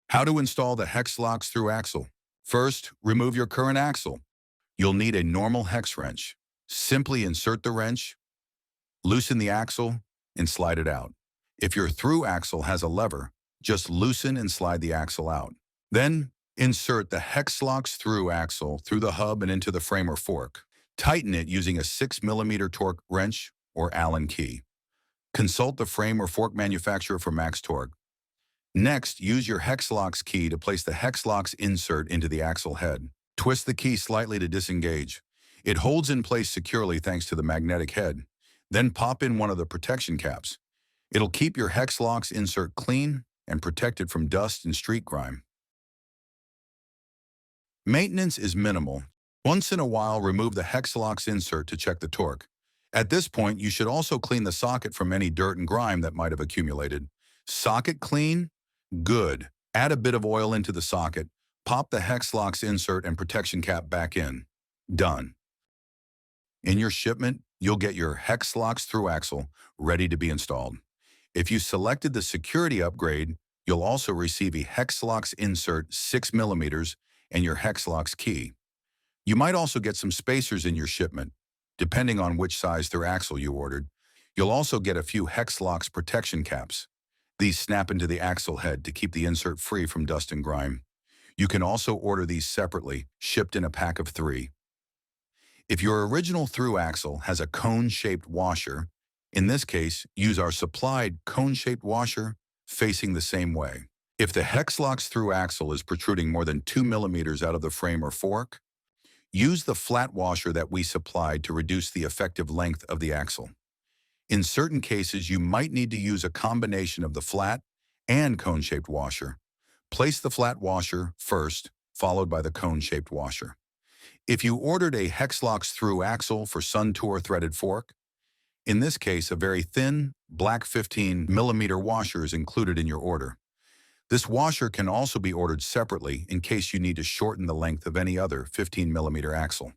How to install the Hexlox through axle. First, remove your current axle. You'll need a normal hex wrench. Simply insert the wrench, loosen the axle, and slide it out. If your through axle has a lever, just loosen and slide the axle out. Then, insert the Hexlox through axle through the hub and into the frame or fork. Tighten it using a 6mm torque wrench or Allen key. Consult the frame or fork manufacturer for max torque. Next, use your Hexlox key to place the Hexlox insert into the axle head. Twist the key slightly to disengage. It holds in place securely thanks to the magnetic head. Then pop in one of the protection caps. It'll keep your Hexlox insert clean and protect it from dust and street grime. Maintenance is minimal. Once in a while, remove the Hexlox insert to check the torque. At this point, you should also clean the socket from any dirt and grime that might have accumulated. Socket clean? Good. Add a bit of oil into the socket, pop the Hexlox insert and protection cap back in. Done. In your shipment, you'll get your Hexlox through axle ready to be installed. If you selected the security upgrade, you'll also receive a Hexlox insert 6mm and your Hexlox key. You might also get some spacers in your shipment, depending on which size through axle you ordered. You'll also get a few Hexlox protection caps. These snap into the axle head to keep the insert free from dust and grime. You can also order these separately, shipped in a pack of 3. If your original through axle has a cone-shaped washer, in this case, use our supplied cone-shaped washer facing the same way. If the Hexlox through axle is protruding more than 2mm out of the frame or fork, use the flat washer that we supplied to reduce the effective length of the axle. In certain cases, you might need to use a combination of the flat and cone-shaped washer. Place the flat washer first, followed by the cone-shaped washer. If you ordered a Hexlox through axle for Sun Tour threaded fork, in this case, a very thin, black 15mm washer is included in your order. This washer can also be ordered separately in case you need to shorten the length of any other 15mm axle.